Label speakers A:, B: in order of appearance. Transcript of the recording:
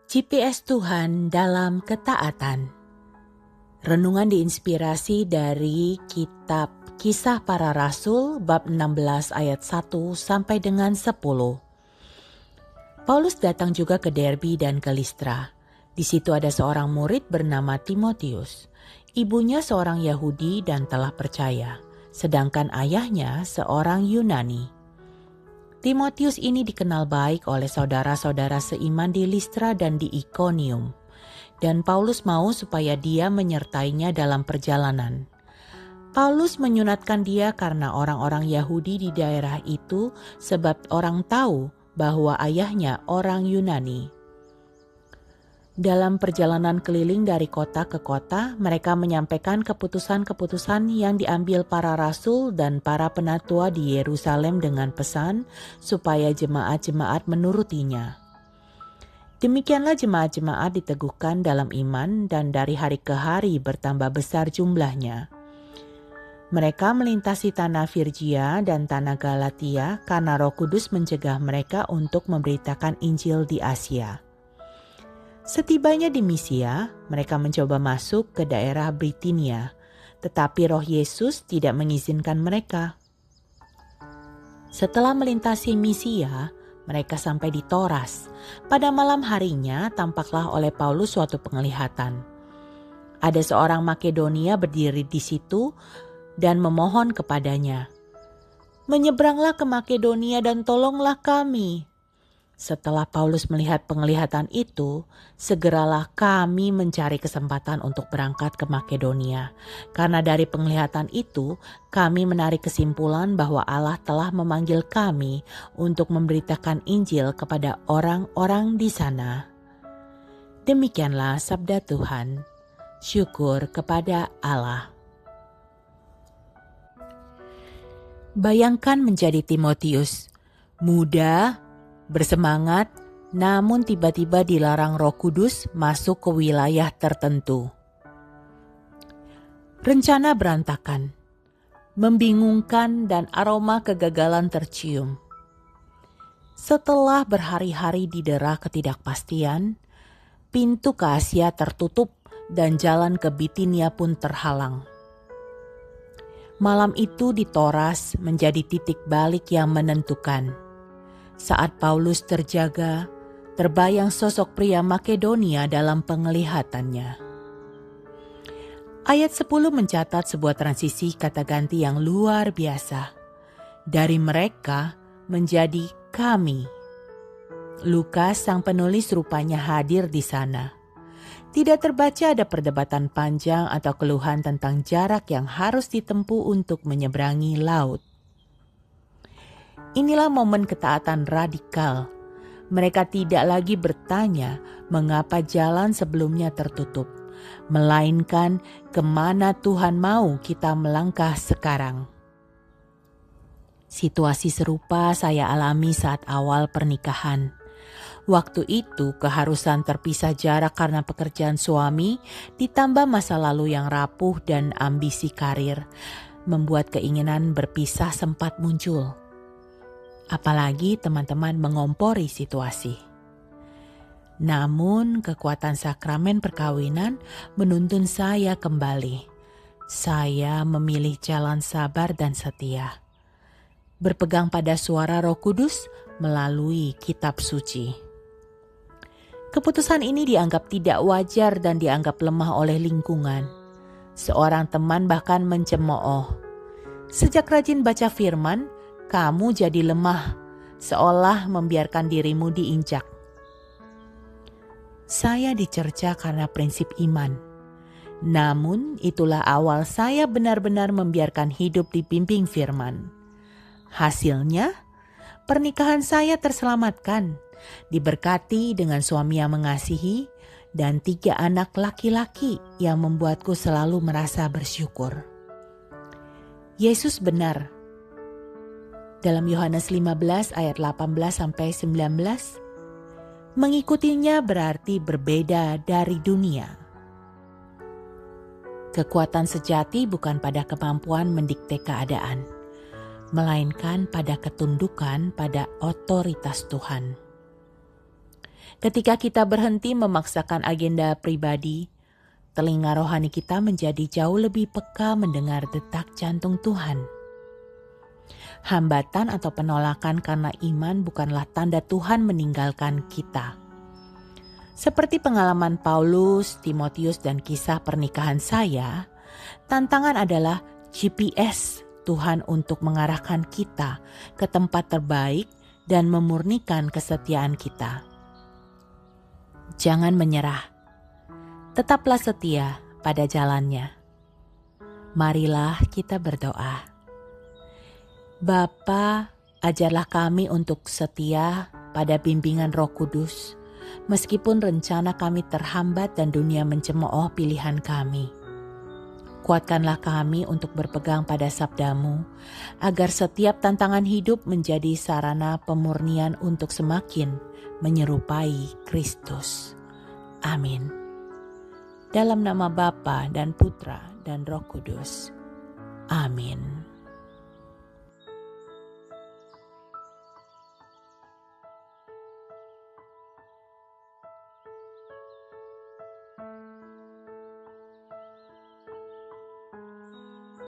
A: GPS Tuhan dalam ketaatan. Renungan diinspirasi dari kitab Kisah Para Rasul bab 16 ayat 1 sampai dengan 10. Paulus datang juga ke Derbe dan ke Listra. Di situ ada seorang murid bernama Timotius. Ibunya seorang Yahudi dan telah percaya, sedangkan ayahnya seorang Yunani. Timotius ini dikenal baik oleh saudara-saudara seiman di Listra dan di Ikonium. Dan Paulus mau supaya dia menyertainya dalam perjalanan. Paulus menyunatkan dia karena orang-orang Yahudi di daerah itu sebab orang tahu bahwa ayahnya orang Yunani. Dalam perjalanan keliling dari kota ke kota, mereka menyampaikan keputusan-keputusan yang diambil para rasul dan para penatua di Yerusalem dengan pesan supaya jemaat-jemaat menurutinya. Demikianlah jemaat-jemaat diteguhkan dalam iman dan dari hari ke hari bertambah besar jumlahnya. Mereka melintasi tanah Firgia dan tanah Galatia karena Roh Kudus mencegah mereka untuk memberitakan Injil di Asia. Setibanya di Misia, mereka mencoba masuk ke daerah Bitinia, tetapi Roh Yesus tidak mengizinkan mereka. Setelah melintasi Misia, mereka sampai di Toras. Pada malam harinya tampaklah oleh Paulus suatu penglihatan. Ada seorang Makedonia berdiri di situ dan memohon kepadanya, "Menyeberanglah ke Makedonia dan tolonglah kami." Setelah Paulus melihat penglihatan itu, segeralah kami mencari kesempatan untuk berangkat ke Makedonia. Karena dari penglihatan itu, kami menarik kesimpulan bahwa Allah telah memanggil kami untuk memberitakan Injil kepada orang-orang di sana. Demikianlah sabda Tuhan. Syukur kepada Allah. Bayangkan menjadi Timotius, muda, bersemangat, namun tiba-tiba dilarang Roh Kudus masuk ke wilayah tertentu. Rencana berantakan, membingungkan dan aroma kegagalan tercium. Setelah berhari-hari didera ketidakpastian, pintu ke Asia tertutup dan jalan ke Bitinia pun terhalang. Malam itu di Toras menjadi titik balik yang menentukan. Saat Paulus terjaga, terbayang sosok pria Makedonia dalam penglihatannya. Ayat 10 mencatat sebuah transisi kata ganti yang luar biasa. Dari mereka menjadi kami. Lukas sang penulis rupanya hadir di sana. Tidak terbaca ada perdebatan panjang atau keluhan tentang jarak yang harus ditempuh untuk menyeberangi laut. Inilah momen ketaatan radikal. Mereka tidak lagi bertanya mengapa jalan sebelumnya tertutup, melainkan kemana Tuhan mau kita melangkah sekarang. Situasi serupa saya alami saat awal pernikahan. Waktu itu keharusan terpisah jarak karena pekerjaan suami ditambah masa lalu yang rapuh dan ambisi karir membuat keinginan berpisah sempat muncul. Apalagi teman-teman mengompori situasi. Namun kekuatan sakramen perkawinan menuntun saya kembali. Saya memilih jalan sabar dan setia. Berpegang pada suara Roh Kudus melalui kitab suci. Keputusan ini dianggap tidak wajar dan dianggap lemah oleh lingkungan. Seorang teman bahkan mencemooh. Sejak rajin baca firman, kamu jadi lemah, seolah membiarkan dirimu diinjak. Saya dicerca karena prinsip iman. Namun itulah awal saya benar-benar membiarkan hidup dibimbing firman. Hasilnya, pernikahan saya terselamatkan, diberkati dengan suami yang mengasihi, dan 3 anak laki-laki yang membuatku selalu merasa bersyukur. Yesus benar. Dalam Yohanes 15 ayat 18-19, mengikutinya berarti berbeda dari dunia. Kekuatan sejati bukan pada kemampuan mendikte keadaan, melainkan pada ketundukan pada otoritas Tuhan. Ketika kita berhenti memaksakan agenda pribadi, telinga rohani kita menjadi jauh lebih peka mendengar detak jantung Tuhan. Hambatan atau penolakan karena iman bukanlah tanda Tuhan meninggalkan kita. Seperti pengalaman Paulus, Timotius, dan kisah pernikahan saya, tantangan adalah GPS Tuhan untuk mengarahkan kita ke tempat terbaik dan memurnikan kesetiaan kita. Jangan menyerah. Tetaplah setia pada jalannya. Marilah kita berdoa. Bapa, ajarlah kami untuk setia pada bimbingan Roh Kudus, meskipun rencana kami terhambat dan dunia mencemooh pilihan kami. Kuatkanlah kami untuk berpegang pada sabdamu, agar setiap tantangan hidup menjadi sarana pemurnian untuk semakin menyerupai Kristus. Amin. Dalam nama Bapa dan Putra dan Roh Kudus. Amin.